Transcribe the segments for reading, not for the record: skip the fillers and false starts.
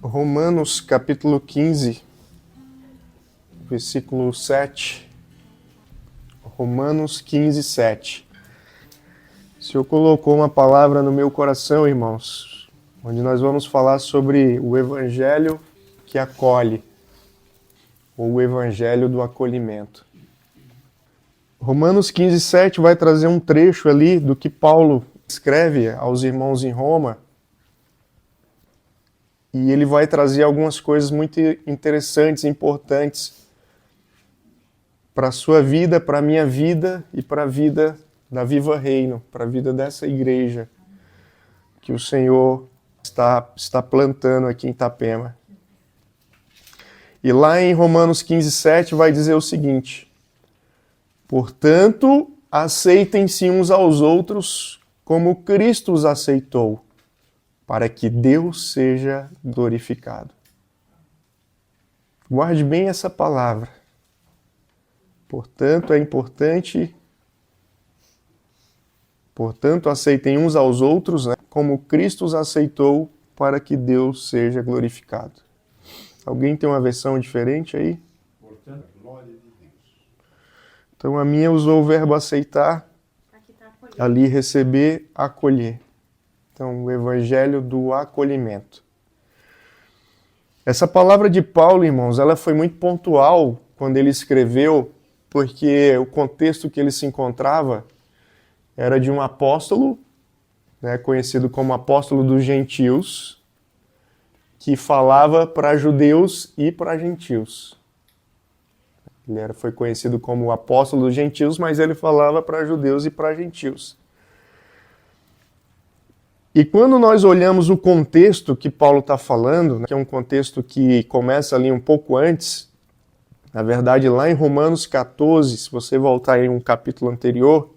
Romanos capítulo 15, versículo 7. Romanos 15, 7. O Senhor colocou uma palavra no meu coração, irmãos, onde nós vamos falar sobre o evangelho que acolhe, ou o evangelho do acolhimento. Romanos 15, 7 vai trazer um trecho ali do que Paulo escreve aos irmãos em Roma, e ele vai trazer algumas coisas muito interessantes e importantes para a sua vida, para a minha vida e para a vida da Viva Reino, para a vida dessa igreja que o Senhor está plantando aqui em Itapema. E lá em Romanos 15, 7 vai dizer o seguinte: portanto, aceitem-se uns aos outros como Cristo os aceitou, para que Deus seja glorificado. Guarde bem essa palavra. Portanto, é importante. Portanto, aceitem uns aos outros, né, como Cristo os aceitou, para que Deus seja glorificado. Alguém tem uma versão diferente aí? Portanto, glória de Deus. Então a minha usou o verbo aceitar, ali receber, acolher. Então, o evangelho do acolhimento. Essa palavra de Paulo, irmãos, ela foi muito pontual quando ele escreveu, porque o contexto que ele se encontrava era de um apóstolo, né, conhecido como apóstolo dos gentios, que falava para judeus e para gentios. Ele foi conhecido como o apóstolo dos gentios, mas ele falava para judeus e para gentios. E quando nós olhamos o contexto que Paulo está falando, né, que é um contexto que começa ali um pouco antes, na verdade lá em Romanos 14, se você voltar em um capítulo anterior,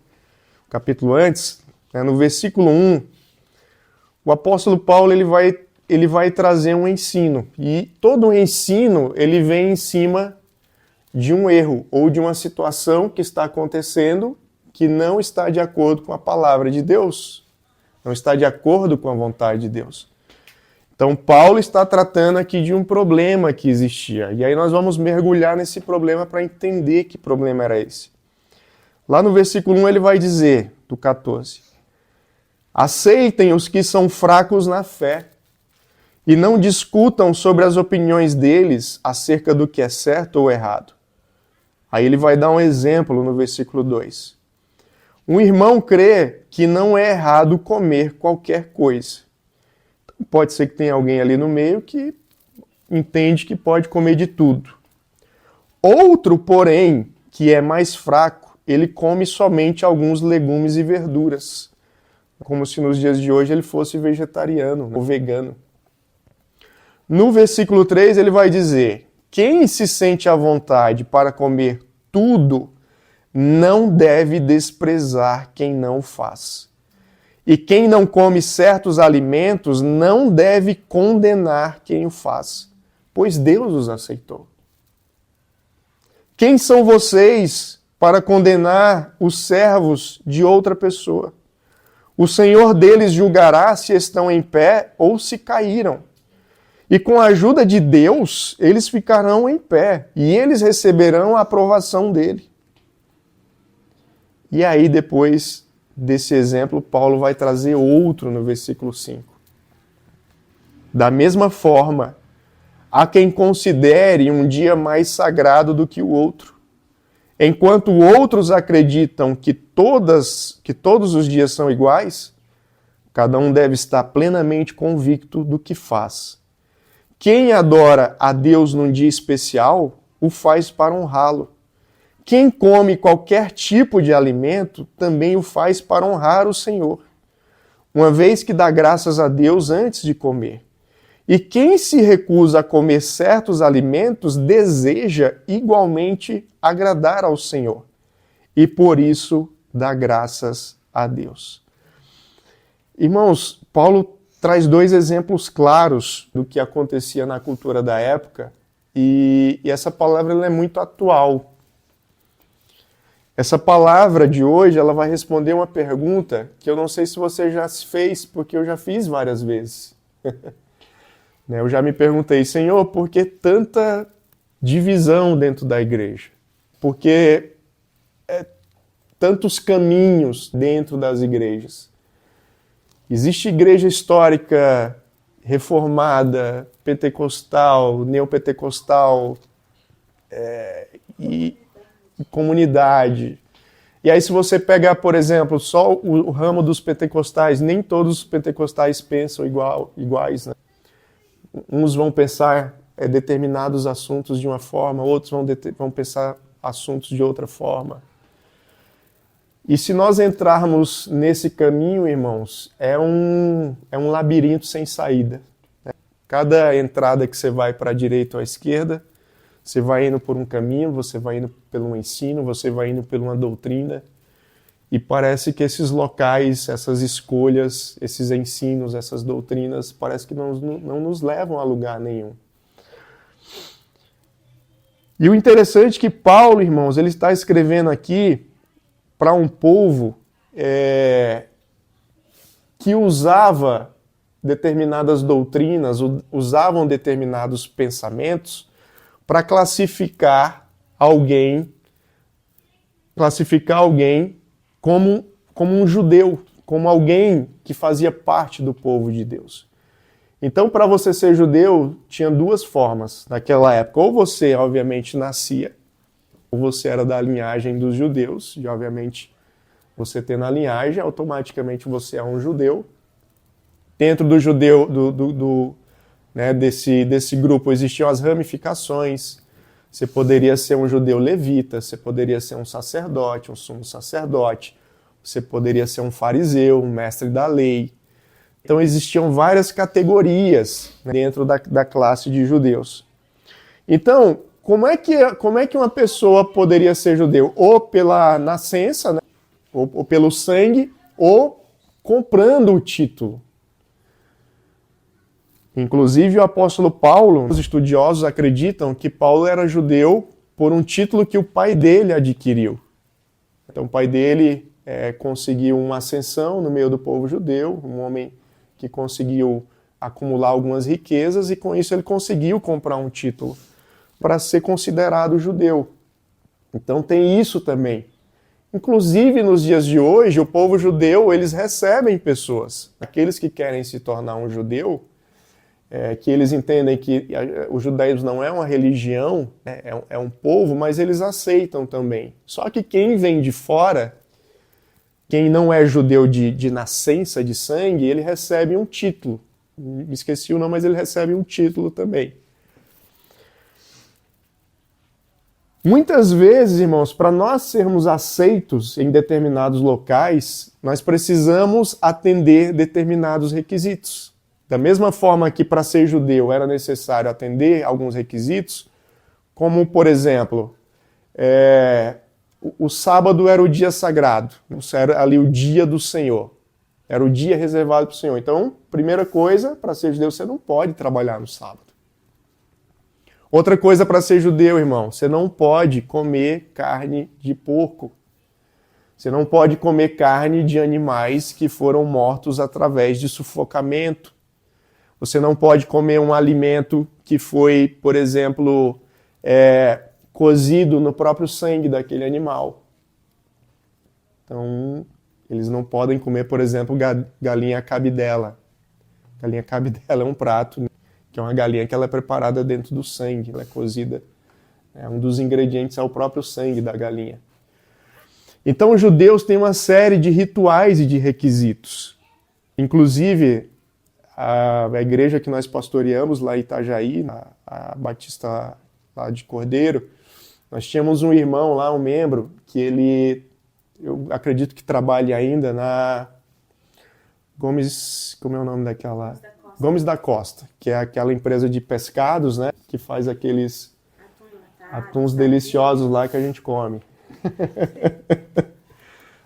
capítulo antes, né, no versículo 1, o apóstolo Paulo ele vai trazer um ensino. E todo o ensino ele vem em cima de um erro ou de uma situação que está acontecendo que não está de acordo com a palavra de Deus. Não está de acordo com a vontade de Deus. Então, Paulo está tratando aqui de um problema que existia. E aí nós vamos mergulhar nesse problema para entender que problema era esse. Lá no versículo 1 ele vai dizer, do 14, aceitem os que são fracos na fé e não discutam sobre as opiniões deles acerca do que é certo ou errado. Aí ele vai dar um exemplo no versículo 2. Um irmão crê que não é errado comer qualquer coisa. Então, pode ser que tenha alguém ali no meio que entende que pode comer de tudo. Outro, porém, que é mais fraco, ele come somente alguns legumes e verduras. Como se nos dias de hoje ele fosse vegetariano ou vegano. No versículo 3 ele vai dizer: quem se sente à vontade para comer tudo não deve desprezar quem não o faz. E quem não come certos alimentos não deve condenar quem o faz, pois Deus os aceitou. Quem são vocês para condenar os servos de outra pessoa? O Senhor deles julgará se estão em pé ou se caíram. E com a ajuda de Deus, eles ficarão em pé, e eles receberão a aprovação dele. E aí, depois desse exemplo, Paulo vai trazer outro no versículo 5. Da mesma forma, há quem considere um dia mais sagrado do que o outro. Enquanto outros acreditam que todos os dias são iguais, cada um deve estar plenamente convicto do que faz. Quem adora a Deus num dia especial, o faz para honrá-lo. Quem come qualquer tipo de alimento também o faz para honrar o Senhor, uma vez que dá graças a Deus antes de comer. E quem se recusa a comer certos alimentos deseja igualmente agradar ao Senhor, e por isso dá graças a Deus. Irmãos, Paulo traz dois exemplos claros do que acontecia na cultura da época, e essa palavra ela é muito atual. Essa palavra de hoje, ela vai responder uma pergunta que eu não sei se você já se fez, porque eu já fiz várias vezes. né? Eu já me perguntei, Senhor, por que tanta divisão dentro da igreja? Por que tantos caminhos dentro das igrejas? Existe igreja histórica, reformada, pentecostal, neopentecostal, e comunidade. E aí, se você pegar, por exemplo, só o ramo dos pentecostais, nem todos os pentecostais pensam iguais, né? Uns vão pensar determinados assuntos de uma forma, outros vão pensar assuntos de outra forma. E se nós entrarmos nesse caminho, irmãos, é um labirinto sem saída, né? Cada entrada que você vai para a direita ou à esquerda, você vai indo por um caminho, você vai indo pelo ensino, você vai indo por uma doutrina, e parece que esses locais, essas escolhas, esses ensinos, essas doutrinas, parece que não nos levam a lugar nenhum. E o interessante é que Paulo, irmãos, ele está escrevendo aqui para um povo que usava determinadas doutrinas, usavam determinados pensamentos para classificar alguém como um judeu, como alguém que fazia parte do povo de Deus. Então, para você ser judeu, tinha duas formas naquela época. Ou você, obviamente, nascia, ou você era da linhagem dos judeus, e, obviamente, você tendo a linhagem, automaticamente você é um judeu. Dentro do judeu, né, desse grupo, existiam as ramificações. Você poderia ser um judeu levita, você poderia ser um sacerdote, um sumo sacerdote, você poderia ser um fariseu, um mestre da lei. Então existiam várias categorias dentro da classe de judeus. Então, como é que uma pessoa poderia ser judeu? Ou pela nascença, né? ou pelo sangue, ou comprando o título. Inclusive o apóstolo Paulo, os estudiosos acreditam que Paulo era judeu por um título que o pai dele adquiriu. Então o pai dele conseguiu uma ascensão no meio do povo judeu, um homem que conseguiu acumular algumas riquezas e com isso ele conseguiu comprar um título para ser considerado judeu. Então tem isso também. Inclusive nos dias de hoje, o povo judeu, eles recebem pessoas. Aqueles que querem se tornar um judeu, que eles entendem que o judaísmo não é uma religião, né, é um povo, mas eles aceitam também. Só que quem vem de fora, quem não é judeu de nascença, de sangue, ele recebe um título. Me esqueci o nome, mas ele recebe um título também. Muitas vezes, irmãos, para nós sermos aceitos em determinados locais, nós precisamos atender determinados requisitos. Da mesma forma que para ser judeu era necessário atender alguns requisitos, como, por exemplo, o sábado era o dia sagrado, era ali o dia do Senhor, era o dia reservado para o Senhor. Então, primeira coisa, para ser judeu, você não pode trabalhar no sábado. Outra coisa para ser judeu, irmão, você não pode comer carne de porco. Você não pode comer carne de animais que foram mortos através de sufocamento. Você não pode comer um alimento que foi, por exemplo, cozido no próprio sangue daquele animal. Então, eles não podem comer, por exemplo, galinha cabidela. Galinha cabidela é um prato, que é uma galinha que ela é preparada dentro do sangue, ela é cozida. Um dos ingredientes é o próprio sangue da galinha. Então, os judeus têm uma série de rituais e de requisitos. Inclusive, a igreja que nós pastoreamos lá em Itajaí, a Batista lá de Cordeiro, nós tínhamos um irmão lá, um membro, que ele, eu acredito que trabalha ainda na Gomes, como é o nome daquela? Gomes da Costa, que é aquela empresa de pescados, né, que faz aqueles atuns deliciosos lá que a gente come.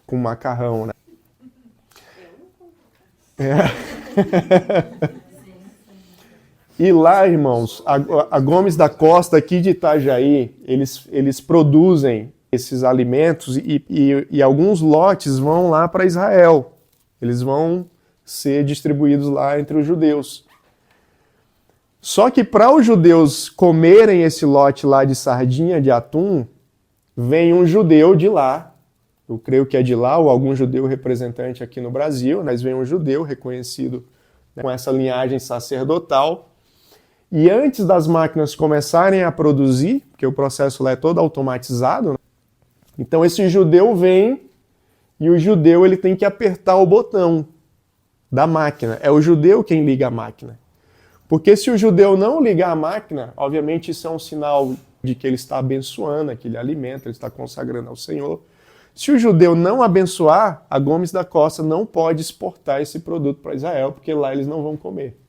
Com macarrão, né? E lá, irmãos, a Gomes da Costa aqui de Itajaí, eles produzem esses alimentos e alguns lotes vão lá para Israel. Eles vão ser distribuídos lá entre os judeus. Só que para os judeus comerem esse lote lá de sardinha, de atum, vem um judeu de lá, eu creio que é de lá, ou algum judeu representante aqui no Brasil, mas vem um judeu reconhecido, né, com essa linhagem sacerdotal. E antes das máquinas começarem a produzir, porque o processo lá é todo automatizado, né? Então esse judeu vem e o judeu ele tem que apertar o botão da máquina. É o judeu quem liga a máquina. Porque se o judeu não ligar a máquina, obviamente isso é um sinal de que ele está abençoando aquele alimento, ele está consagrando ao Senhor. Se o judeu não abençoar, a Gomes da Costa não pode exportar esse produto para Israel, porque lá eles não vão comer.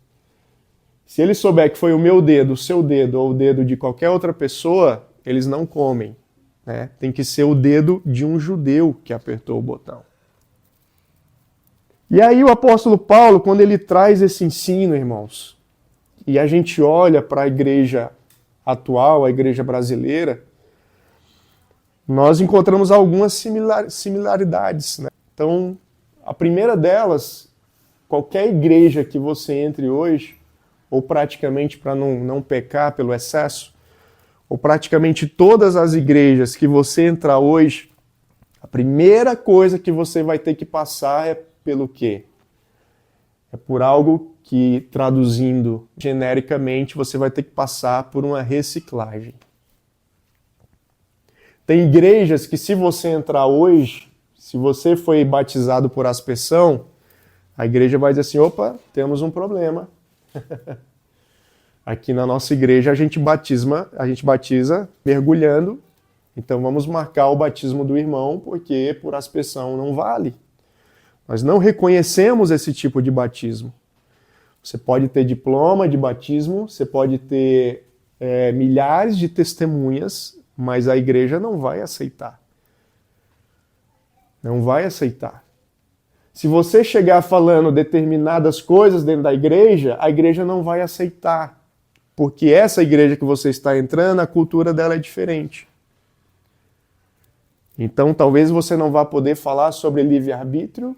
Se ele souber que foi o meu dedo, o seu dedo ou o dedo de qualquer outra pessoa, eles não comem, né? Tem que ser o dedo de um judeu que apertou o botão. E aí o apóstolo Paulo, quando ele traz esse ensino, irmãos, e a gente olha para a igreja atual, a igreja brasileira, nós encontramos algumas similaridades, né? Então, a primeira delas, qualquer igreja que você entre hoje, ou praticamente para não pecar pelo excesso, ou praticamente todas as igrejas que você entrar hoje, a primeira coisa que você vai ter que passar é pelo quê? É por algo que, traduzindo genericamente, você vai ter que passar por uma reciclagem. Tem igrejas que, se você entrar hoje, se você foi batizado por aspersão, a igreja vai dizer assim, opa, temos um problema. Aqui na nossa igreja a gente batiza mergulhando, então vamos marcar o batismo do irmão, porque por aspersão não vale. Nós não reconhecemos esse tipo de batismo. Você pode ter diploma de batismo, você pode ter milhares de testemunhas, mas a igreja não vai aceitar. Não vai aceitar. Se você chegar falando determinadas coisas dentro da igreja, a igreja não vai aceitar. Porque essa igreja que você está entrando, a cultura dela é diferente. Então, talvez você não vá poder falar sobre livre-arbítrio,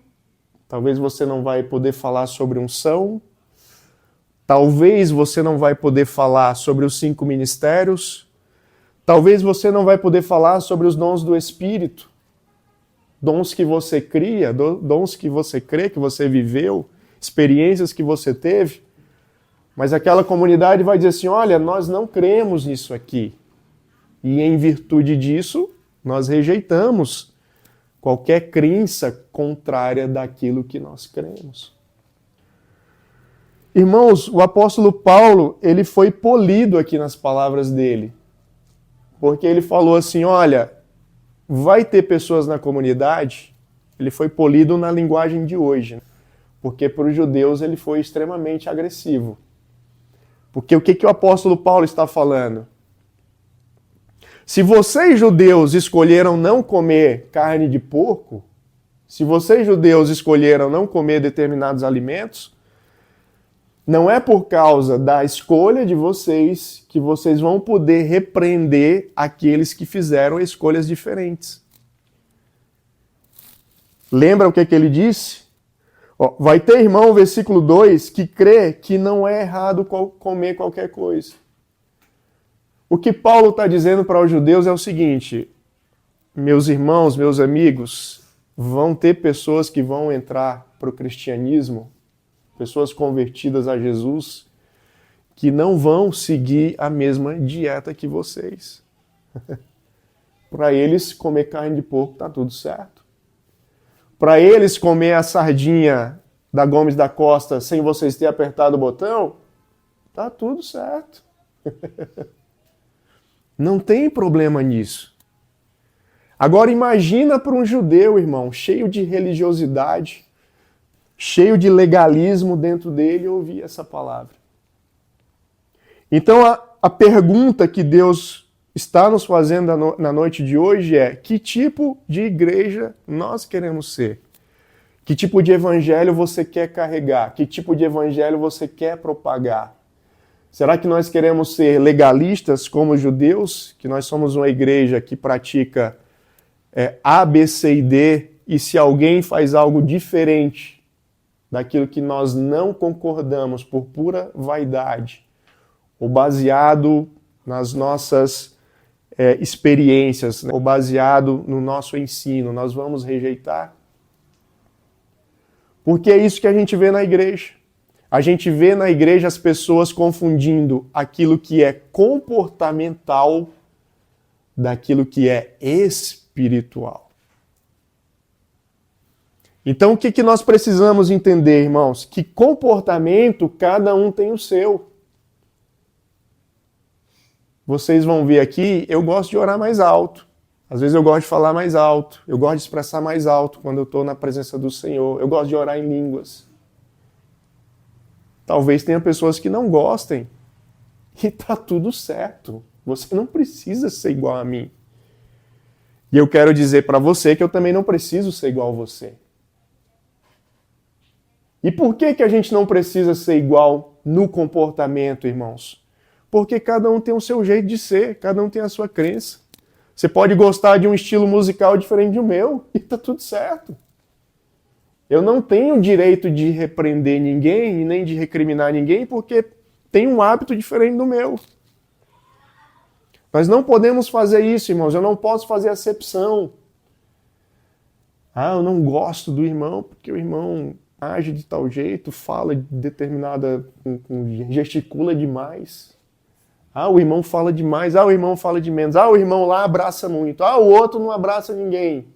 talvez você não vai poder falar sobre unção, talvez você não vai poder falar sobre os 5 ministérios, talvez você não vai poder falar sobre os dons do Espírito, dons que você cria, dons que você crê, que você viveu, experiências que você teve, mas aquela comunidade vai dizer assim, olha, nós não cremos nisso aqui. E em virtude disso, nós rejeitamos qualquer crença contrária daquilo que nós cremos. Irmãos, o apóstolo Paulo, ele foi polido aqui nas palavras dele. Porque ele falou assim, olha, vai ter pessoas na comunidade, ele foi polido na linguagem de hoje, né? Porque para os judeus ele foi extremamente agressivo. Porque o que o apóstolo Paulo está falando? Se vocês judeus escolheram não comer carne de porco, se vocês judeus escolheram não comer determinados alimentos, não é por causa da escolha de vocês que vocês vão poder repreender aqueles que fizeram escolhas diferentes. Lembra o que ele disse? Vai ter irmão, versículo 2, que crê que não é errado comer qualquer coisa. O que Paulo está dizendo para os judeus é o seguinte, meus irmãos, meus amigos, vão ter pessoas que vão entrar para o cristianismo, pessoas convertidas a Jesus, que não vão seguir a mesma dieta que vocês. Para eles, comer carne de porco está tudo certo. Para eles, comer a sardinha da Gomes da Costa sem vocês terem apertado o botão, está tudo certo. Não tem problema nisso. Agora imagina para um judeu, irmão, cheio de religiosidade, cheio de legalismo dentro dele, ouvir essa palavra. Então a pergunta que Deus está nos fazendo na noite de hoje é: que tipo de igreja nós queremos ser? Que tipo de evangelho você quer carregar? Que tipo de evangelho você quer propagar? Será que nós queremos ser legalistas como os judeus? Que nós somos uma igreja que pratica A, B, C e D, e se alguém faz algo diferente daquilo que nós não concordamos por pura vaidade, ou baseado nas nossas experiências, ou baseado no nosso ensino, nós vamos rejeitar? Porque é isso que a gente vê na igreja. A gente vê na igreja as pessoas confundindo aquilo que é comportamental daquilo que é espiritual. Então, o que nós precisamos entender, irmãos? Que comportamento cada um tem o seu. Vocês vão ver aqui, eu gosto de orar mais alto. Às vezes eu gosto de falar mais alto. Eu gosto de expressar mais alto quando eu estou na presença do Senhor. Eu gosto de orar em línguas. Talvez tenha pessoas que não gostem. E está tudo certo. Você não precisa ser igual a mim. E eu quero dizer para você que eu também não preciso ser igual a você. E por que a gente não precisa ser igual no comportamento, irmãos? Porque cada um tem o seu jeito de ser, cada um tem a sua crença. Você pode gostar de um estilo musical diferente do meu e está tudo certo. Eu não tenho o direito de repreender ninguém e nem de recriminar ninguém porque tem um hábito diferente do meu. Nós não podemos fazer isso, irmãos. Eu não posso fazer acepção. Eu não gosto do irmão porque o irmão age de tal jeito, fala de determinada, gesticula demais. O irmão fala demais, o irmão fala de menos, o irmão lá abraça muito, o outro não abraça ninguém.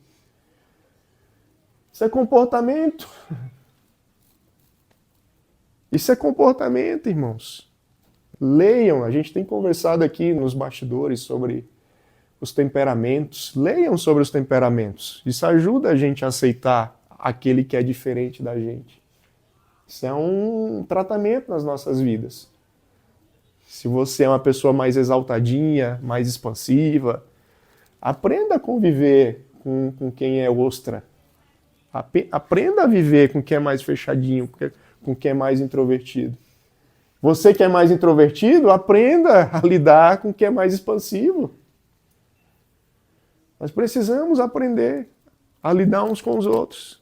Isso é comportamento. Isso é comportamento, irmãos. Leiam, a gente tem conversado aqui nos bastidores sobre os temperamentos. Leiam sobre os temperamentos. Isso ajuda a gente a aceitar aquele que é diferente da gente. Isso é um tratamento nas nossas vidas. Se você é uma pessoa mais exaltadinha, mais expansiva, aprenda a conviver com quem é ostra. Aprenda a viver com quem é mais fechadinho, com quem é mais introvertido. Você que é mais introvertido, aprenda a lidar com quem é mais expansivo. Nós precisamos aprender a lidar uns com os outros.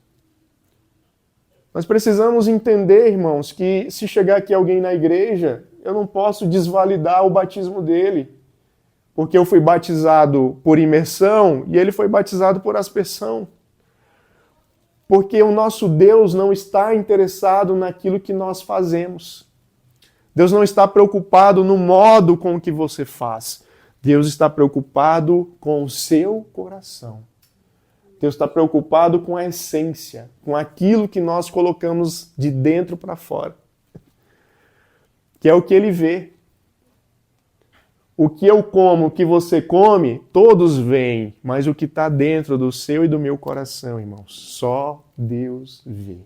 Nós precisamos entender, irmãos, que se chegar aqui alguém na igreja, eu não posso desvalidar o batismo dele. Porque eu fui batizado por imersão e ele foi batizado por aspersão. Porque o nosso Deus não está interessado naquilo que nós fazemos. Deus não está preocupado no modo com que você faz. Deus está preocupado com o seu coração. Deus está preocupado com a essência, com aquilo que nós colocamos de dentro para fora. Que é o que ele vê. O que eu como, o que você come, todos veem, mas o que está dentro do seu e do meu coração, irmãos, só Deus vê.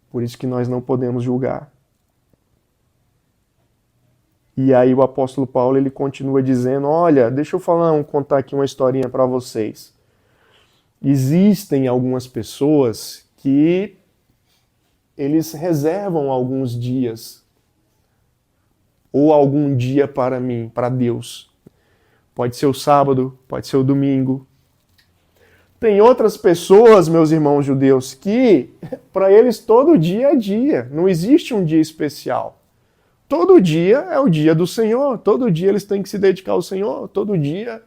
Por isso que nós não podemos julgar. E aí o apóstolo Paulo ele continua dizendo, olha, deixa eu contar aqui uma historinha para vocês. Existem algumas pessoas que eles reservam alguns dias ou algum dia para mim, para Deus. Pode ser o sábado, pode ser o domingo. Tem outras pessoas, meus irmãos judeus, que para eles todo dia é dia, não existe um dia especial. Todo dia é o dia do Senhor, todo dia eles têm que se dedicar ao Senhor, todo dia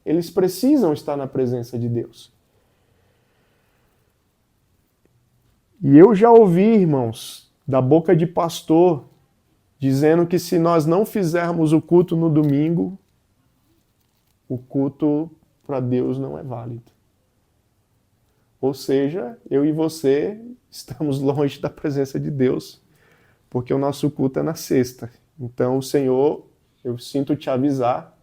eles precisam estar na presença de Deus. E eu já ouvi, irmãos, da boca de pastor, dizendo que se nós não fizermos o culto no domingo, o culto para Deus não é válido. Ou seja, eu e você estamos longe da presença de Deus, porque o nosso culto é na sexta. Então, o Senhor, eu sinto te avisar,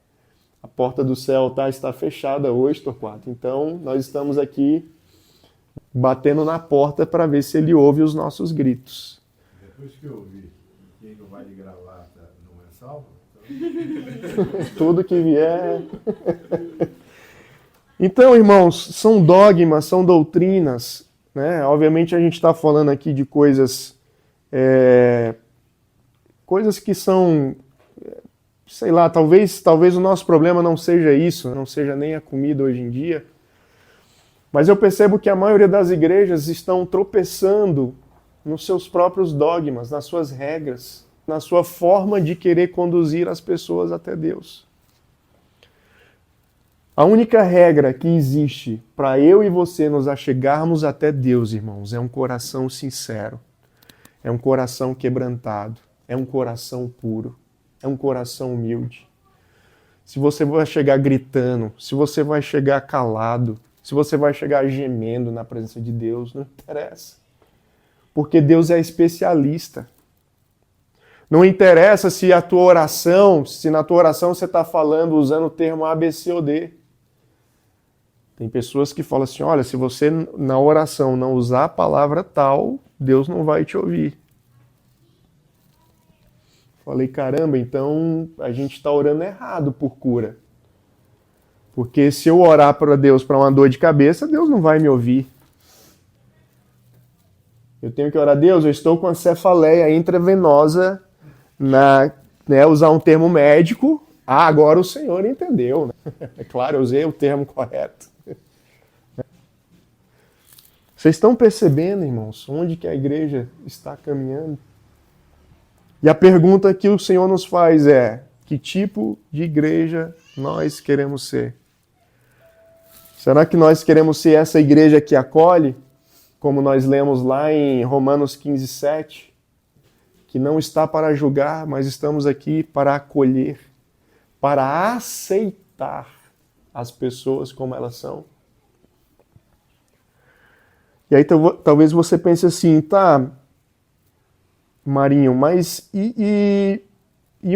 a porta do céu está fechada hoje, Torquato. Então, nós estamos aqui batendo na porta para ver se ele ouve os nossos gritos. Depois que eu ouvi quem não vai de gravata não é salvo, então... Tudo que vier. Então, irmãos, são dogmas, são doutrinas, né? Obviamente a gente está falando aqui de coisas que são, sei lá, talvez o nosso problema não seja isso, não seja nem a comida hoje em dia, mas eu percebo que a maioria das igrejas estão tropeçando nos seus próprios dogmas, nas suas regras. na sua forma de querer conduzir as pessoas até Deus. A única regra que existe para eu e você nos achegarmos até Deus, irmãos, é um coração sincero, é um coração quebrantado, é um coração puro, é um coração humilde. Se você vai chegar gritando, se você vai chegar calado, se você vai chegar gemendo na presença de Deus, não interessa. Porque Deus é especialista. Não interessa se a tua oração, se na tua oração você está falando usando o termo A, B, C ou D. Tem pessoas que falam assim, olha, se você na oração não usar a palavra tal, Deus não vai te ouvir. Falei, caramba, então a gente está orando errado por cura. Porque se eu orar para Deus para uma dor de cabeça, Deus não vai me ouvir. Eu tenho que orar, Deus, eu estou com a cefaleia intravenosa, usar um termo médico. Ah, agora o Senhor entendeu. Né? É claro, eu usei o termo correto. Vocês estão percebendo, irmãos, onde que a igreja está caminhando? E a pergunta que o Senhor nos faz é, que tipo de igreja nós queremos ser? Será que nós queremos ser essa igreja que acolhe, como nós lemos lá em Romanos 15, 7, que não está para julgar, mas estamos aqui para acolher, para aceitar as pessoas como elas são? E aí talvez você pense assim, tá, Marinho, mas e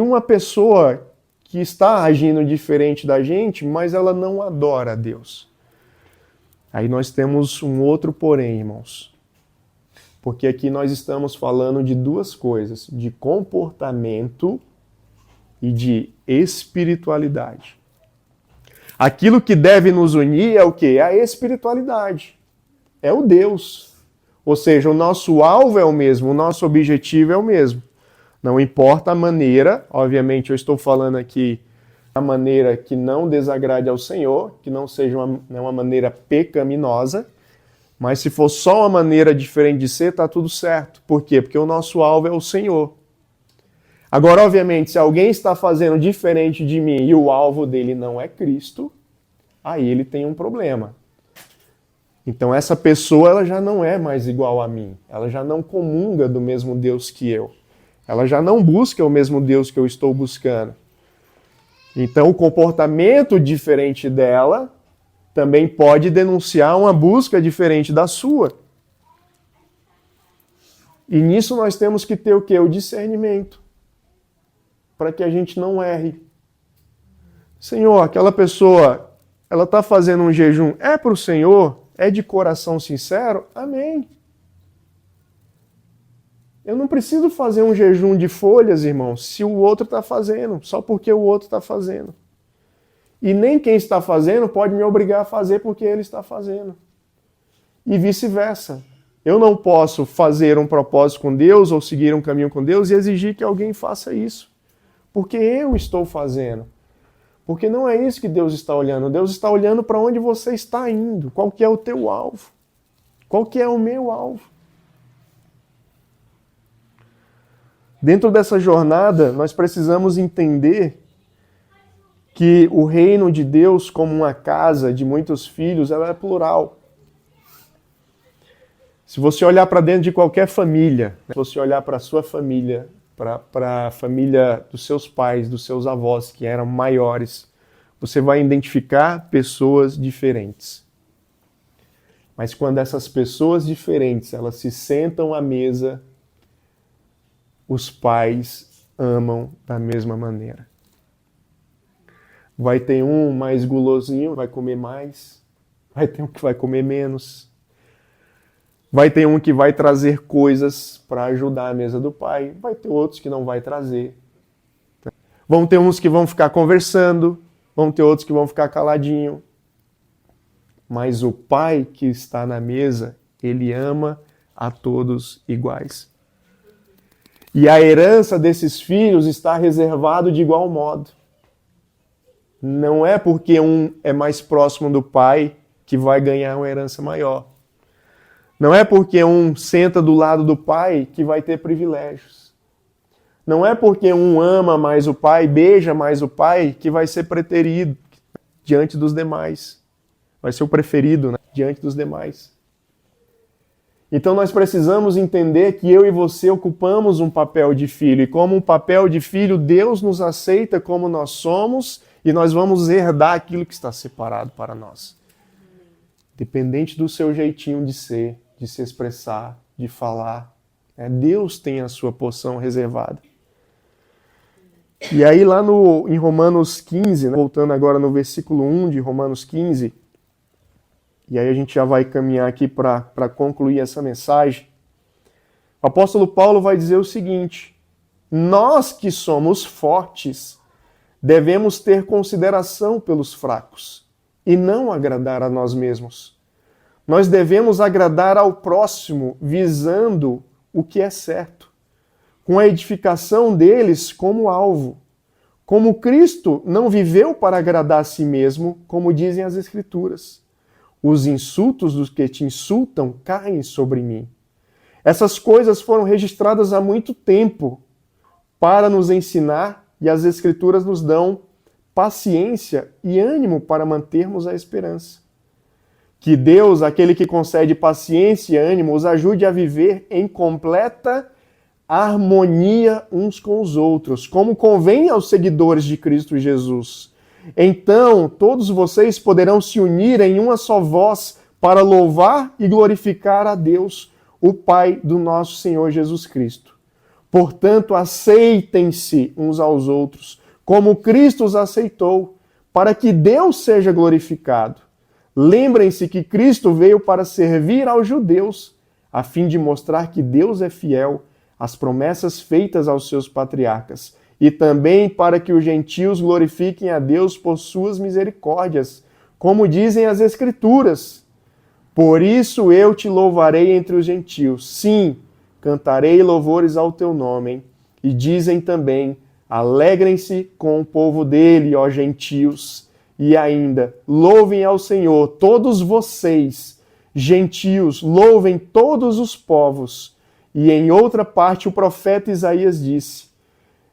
uma pessoa que está agindo diferente da gente, mas ela não adora a Deus? Aí nós temos um outro porém, irmãos. Porque aqui nós estamos falando de duas coisas, de comportamento e de espiritualidade. Aquilo que deve nos unir é o quê? É a espiritualidade. É o Deus. Ou seja, o nosso alvo é o mesmo, o nosso objetivo é o mesmo. Não importa a maneira, obviamente eu estou falando aqui a maneira que não desagrade ao Senhor, que não seja uma maneira pecaminosa, mas se for só uma maneira diferente de ser, está tudo certo. Por quê? Porque o nosso alvo é o Senhor. Agora, obviamente, se alguém está fazendo diferente de mim e o alvo dele não é Cristo, aí ele tem um problema. Então essa pessoa ela já não é mais igual a mim, ela já não comunga do mesmo Deus que eu, ela já não busca o mesmo Deus que eu estou buscando. Então o comportamento diferente dela também pode denunciar uma busca diferente da sua. E nisso nós temos que ter o quê? O discernimento, para que a gente não erre. Senhor, aquela pessoa, ela está fazendo um jejum, é para o Senhor? É de coração sincero? Amém. Eu não preciso fazer um jejum de folhas, irmãos, se o outro está fazendo, só porque o outro está fazendo. E nem quem está fazendo pode me obrigar a fazer porque ele está fazendo. E vice-versa. Eu não posso fazer um propósito com Deus ou seguir um caminho com Deus e exigir que alguém faça isso. Porque eu estou fazendo. Porque não é isso que Deus está olhando. Deus está olhando para onde você está indo. Qual que é o teu alvo? Qual que é o meu alvo? Dentro dessa jornada, nós precisamos entender que o reino de Deus, como uma casa de muitos filhos, ela é plural. Se você olhar para dentro de qualquer família, se você olhar para a sua família, para a família dos seus pais, dos seus avós, que eram maiores, você vai identificar pessoas diferentes. Mas quando essas pessoas diferentes, elas se sentam à mesa, os pais amam da mesma maneira. Vai ter um mais gulosinho, vai comer mais. Vai ter um que vai comer menos. Vai ter um que vai trazer coisas para ajudar a mesa do pai. Vai ter outros que não vai trazer. Vão ter uns que vão ficar conversando. Vão ter outros que vão ficar caladinho. Mas o pai que está na mesa, ele ama a todos iguais. E a herança desses filhos está reservado de igual modo. Não é porque um é mais próximo do pai que vai ganhar uma herança maior. Não é porque um senta do lado do pai que vai ter privilégios. Não é porque um ama mais o pai, beija mais o pai, que vai ser preterido diante dos demais. Vai ser o preferido, né, diante dos demais. Então nós precisamos entender que eu e você ocupamos um papel de filho. E como um papel de filho, Deus nos aceita como nós somos e nós vamos herdar aquilo que está separado para nós. Dependente do seu jeitinho de ser, de se expressar, de falar. Deus tem a sua porção reservada. E aí lá em Romanos 15, né, voltando agora no versículo 1 de Romanos 15, e aí a gente já vai caminhar aqui para concluir essa mensagem, o apóstolo Paulo vai dizer o seguinte: nós que somos fortes devemos ter consideração pelos fracos e não agradar a nós mesmos. Nós devemos agradar ao próximo visando o que é certo, com a edificação deles como alvo. Como Cristo não viveu para agradar a si mesmo, como dizem as Escrituras. Os insultos dos que te insultam caem sobre mim. Essas coisas foram registradas há muito tempo para nos ensinar, e as Escrituras nos dão paciência e ânimo para mantermos a esperança. Que Deus, aquele que concede paciência e ânimo, os ajude a viver em completa harmonia uns com os outros, como convém aos seguidores de Cristo Jesus. Então, todos vocês poderão se unir em uma só voz para louvar e glorificar a Deus, o Pai do nosso Senhor Jesus Cristo. Portanto, aceitem-se uns aos outros, como Cristo os aceitou, para que Deus seja glorificado. Lembrem-se que Cristo veio para servir aos judeus, a fim de mostrar que Deus é fiel às promessas feitas aos seus patriarcas, e também para que os gentios glorifiquem a Deus por suas misericórdias, como dizem as Escrituras. Por isso eu te louvarei entre os gentios. Sim, cantarei louvores ao teu nome. Hein? E dizem também, alegrem-se com o povo dele, ó gentios. E ainda, louvem ao Senhor todos vocês, gentios, louvem todos os povos. E em outra parte o profeta Isaías disse,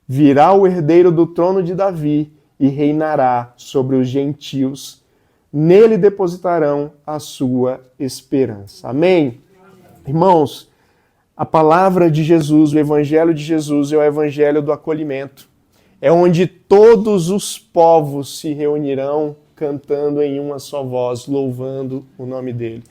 virá o herdeiro do trono de Davi e reinará sobre os gentios. Nele depositarão a sua esperança. Amém? Irmãos, a palavra de Jesus, o evangelho de Jesus é o evangelho do acolhimento. É onde todos os povos se reunirão cantando em uma só voz, louvando o nome dele.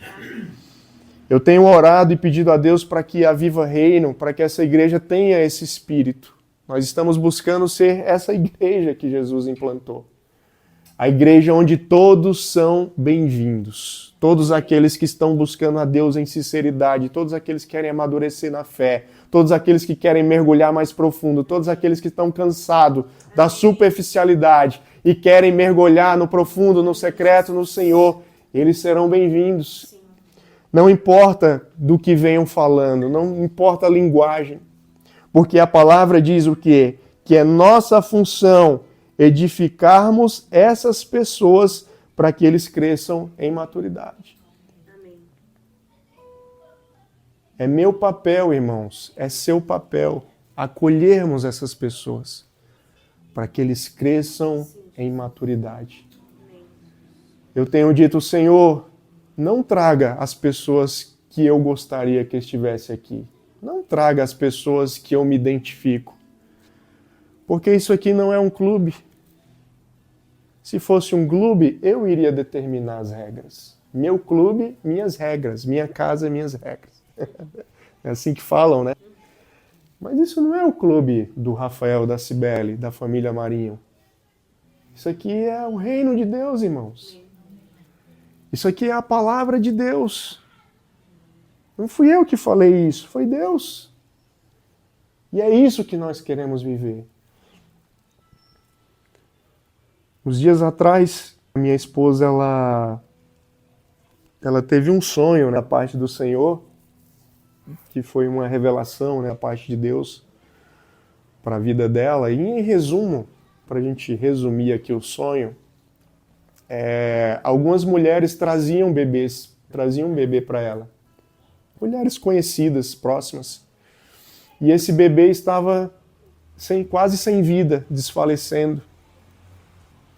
Eu tenho orado e pedido a Deus para que a Viva Reino, para que essa igreja tenha esse espírito. Nós estamos buscando ser essa igreja que Jesus implantou. A igreja onde todos são bem-vindos. Todos aqueles que estão buscando a Deus em sinceridade, todos aqueles que querem amadurecer na fé, todos aqueles que querem mergulhar mais profundo, todos aqueles que estão cansados da superficialidade e querem mergulhar no profundo, no secreto, no Senhor, eles serão bem-vindos. Não importa do que venham falando, não importa a linguagem, porque a palavra diz o quê? Que é nossa função edificarmos essas pessoas para que eles cresçam em maturidade. Amém. É meu papel, irmãos, é seu papel acolhermos essas pessoas para que eles cresçam em maturidade. Amém. Eu tenho dito, Senhor, não traga as pessoas que eu gostaria que estivesse aqui. Não traga as pessoas que eu me identifico. Porque isso aqui não é um clube. Se fosse um clube, eu iria determinar as regras. Meu clube, minhas regras. Minha casa, minhas regras. É assim que falam, né? Mas isso não é o clube do Rafael, da Cibele, da família Marinho. Isso aqui é o reino de Deus, irmãos. Isso aqui é a palavra de Deus. Não fui eu que falei isso, foi Deus. E é isso que nós queremos viver. Uns dias atrás, a minha esposa, ela teve um sonho, né, da parte do Senhor, que foi uma revelação, né, da parte de Deus para a vida dela. E em resumo, para a gente resumir aqui o sonho, algumas mulheres traziam um bebê para ela. Mulheres conhecidas, próximas. E esse bebê estava quase sem vida, desfalecendo.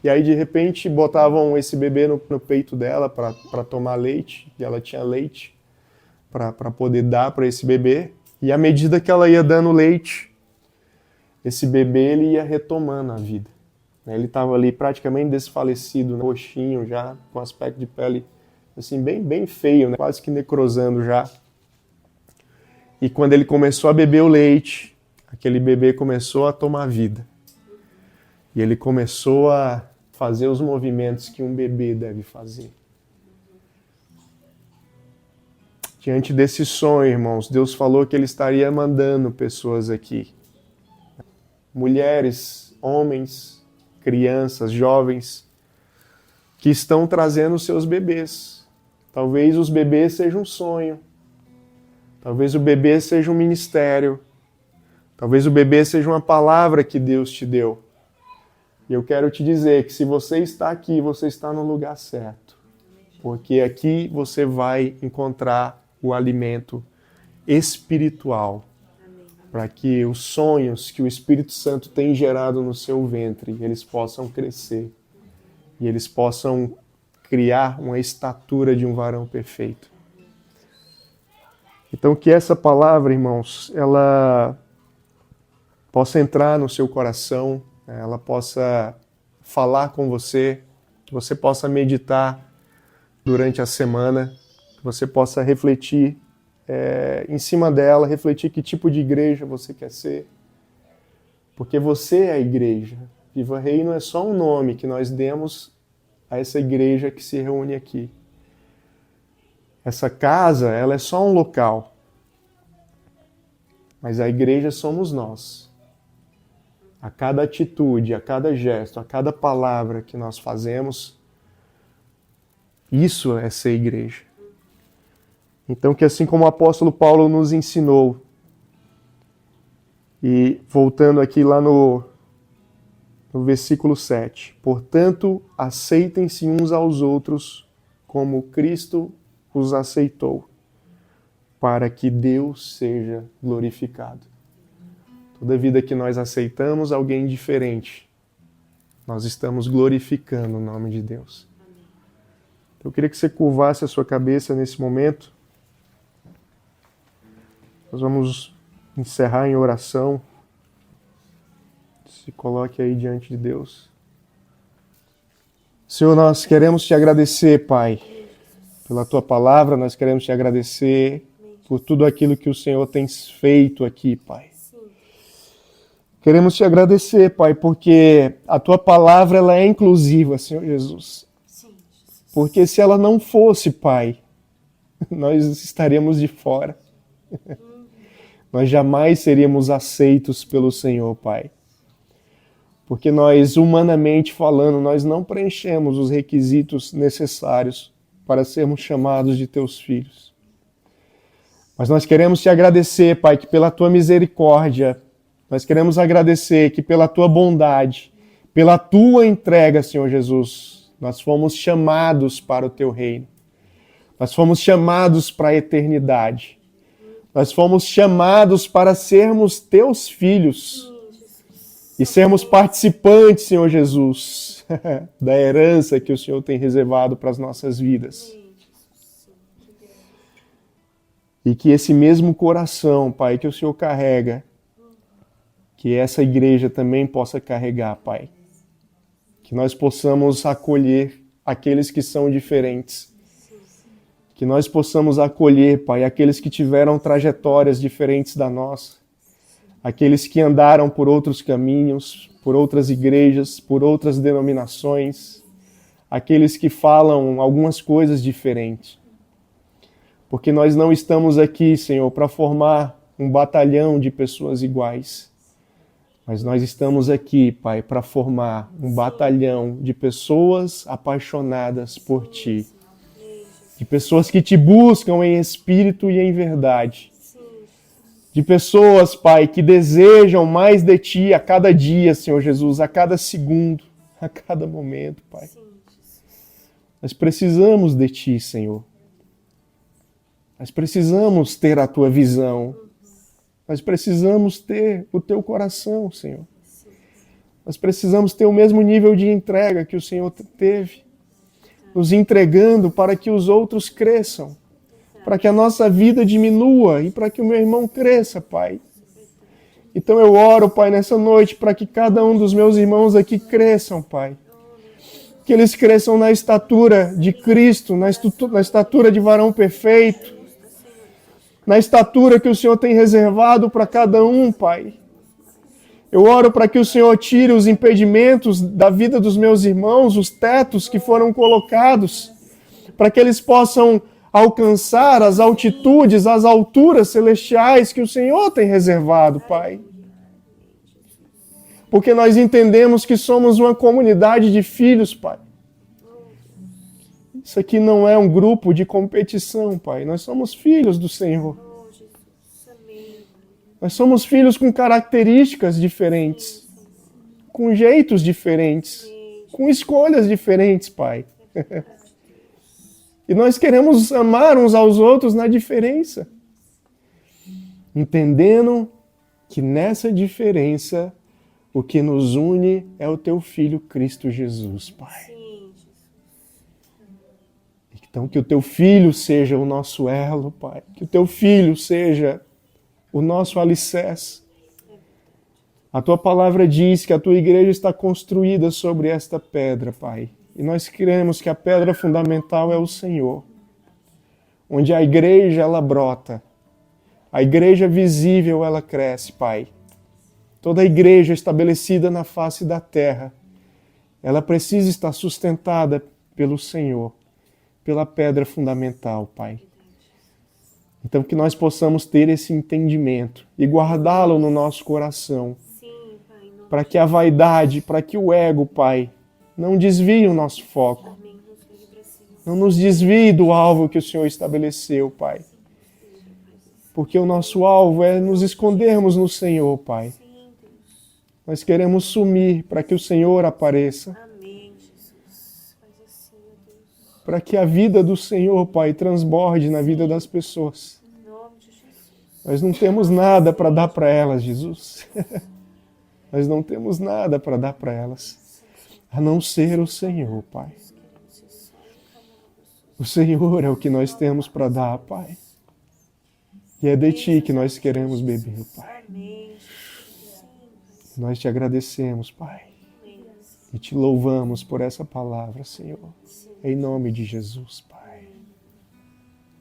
E aí, de repente, botavam esse bebê no peito dela para tomar leite, e ela tinha leite para poder dar para esse bebê. E à medida que ela ia dando leite, esse bebê ele ia retomando a vida. Ele estava ali praticamente desfalecido, roxinho já, com aspecto de pele assim, bem feio, né? Quase que necrosando já. E quando ele começou a beber o leite, aquele bebê começou a tomar vida. E ele começou a fazer os movimentos que um bebê deve fazer. Diante desse sonho, irmãos, Deus falou que Ele estaria mandando pessoas aqui. Mulheres, homens, crianças, jovens, que estão trazendo seus bebês. Talvez os bebês sejam um sonho. Talvez o bebê seja um ministério. Talvez o bebê seja uma palavra que Deus te deu. E eu quero te dizer que se você está aqui, você está no lugar certo. Porque aqui você vai encontrar o alimento espiritual para que os sonhos que o Espírito Santo tem gerado no seu ventre, eles possam crescer e eles possam criar uma estatura de um varão perfeito. Então que essa palavra, irmãos, ela possa entrar no seu coração, ela possa falar com você, que você possa meditar durante a semana, que você possa refletir em cima dela, refletir que tipo de igreja você quer ser. Porque você é a igreja. Viva Reino é só um nome que nós demos a essa igreja que se reúne aqui. Essa casa, ela é só um local. Mas a igreja somos nós. A cada atitude, a cada gesto, a cada palavra que nós fazemos, isso é ser igreja. Então que assim como o apóstolo Paulo nos ensinou, e voltando aqui lá no versículo 7, portanto, aceitem-se uns aos outros como Cristo os aceitou, para que Deus seja glorificado. Toda vida que nós aceitamos alguém diferente, nós estamos glorificando o nome de Deus. Então, eu queria que você curvasse a sua cabeça nesse momento. Nós vamos encerrar em oração. Se coloque aí diante de Deus. Senhor, nós queremos te agradecer, Pai, pela tua palavra, nós queremos te agradecer por tudo aquilo que o Senhor tem feito aqui, Pai. Queremos te agradecer, Pai, porque a tua palavra ela é inclusiva, Senhor Jesus. Porque se ela não fosse, Pai, nós estaríamos de fora. Nós jamais seríamos aceitos pelo Senhor, Pai. Porque nós, humanamente falando, nós não preenchemos os requisitos necessários para sermos chamados de teus filhos. Mas nós queremos te agradecer, Pai, que pela tua misericórdia, nós queremos agradecer que pela tua bondade, pela tua entrega, Senhor Jesus, nós fomos chamados para o teu reino. Nós fomos chamados para a eternidade. Nós fomos chamados para sermos teus filhos e sermos participantes, Senhor Jesus, da herança que o Senhor tem reservado para as nossas vidas. E que esse mesmo coração, Pai, que o Senhor carrega, que essa igreja também possa carregar, Pai. Que nós possamos acolher aqueles que são diferentes. Que nós possamos acolher, Pai, aqueles que tiveram trajetórias diferentes da nossa. Aqueles que andaram por outros caminhos, por outras igrejas, por outras denominações. Aqueles que falam algumas coisas diferentes. Porque nós não estamos aqui, Senhor, para formar um batalhão de pessoas iguais. Mas nós estamos aqui, Pai, para formar um batalhão de pessoas apaixonadas por Ti. De pessoas que Te buscam em espírito e em verdade. De pessoas, Pai, que desejam mais de Ti a cada dia, Senhor Jesus, a cada segundo, a cada momento, Pai. Nós precisamos de Ti, Senhor. Nós precisamos ter a Tua visão. Nós precisamos ter o teu coração, Senhor. Nós precisamos ter o mesmo nível de entrega que o Senhor teve, nos entregando para que os outros cresçam, para que a nossa vida diminua e para que o meu irmão cresça, Pai. Então eu oro, Pai, nessa noite, para que cada um dos meus irmãos aqui cresçam, Pai. Que eles cresçam na estatura de Cristo, na estatura de varão perfeito, na estatura que o Senhor tem reservado para cada um, Pai. Eu oro para que o Senhor tire os impedimentos da vida dos meus irmãos, os tetos que foram colocados, para que eles possam alcançar as altitudes, as alturas celestiais que o Senhor tem reservado, Pai. Porque nós entendemos que somos uma comunidade de filhos, Pai. Isso aqui não é um grupo de competição, Pai. Nós somos filhos do Senhor. Nós somos filhos com características diferentes, com jeitos diferentes, com escolhas diferentes, Pai. E nós queremos amar uns aos outros na diferença, entendendo que nessa diferença o que nos une é o teu Filho Cristo Jesus, Pai. Então que o teu Filho seja o nosso elo, Pai. Que o teu Filho seja o nosso alicerce. A tua palavra diz que a tua igreja está construída sobre esta pedra, Pai. E nós cremos que a pedra fundamental é o Senhor. Onde a igreja, ela brota. A igreja visível, ela cresce, Pai. Toda a igreja estabelecida na face da terra, ela precisa estar sustentada pelo Senhor, pela pedra fundamental, Pai. Então que nós possamos ter esse entendimento e guardá-lo no nosso coração. Sim, Pai, para que a vaidade, para que o ego, Pai, não desvie o nosso foco. Não nos desvie do alvo que o Senhor estabeleceu, Pai. Porque o nosso alvo é nos escondermos no Senhor, Pai. Nós queremos sumir para que o Senhor apareça. Para que a vida do Senhor, Pai, transborde na vida das pessoas. Nós não temos nada para dar para elas, Jesus. Nós não temos nada para dar para elas, a não ser o Senhor, Pai. O Senhor é o que nós temos para dar, Pai. E é de Ti que nós queremos beber, Pai. Nós Te agradecemos, Pai. E Te louvamos por essa palavra, Senhor. Em nome de Jesus, Pai.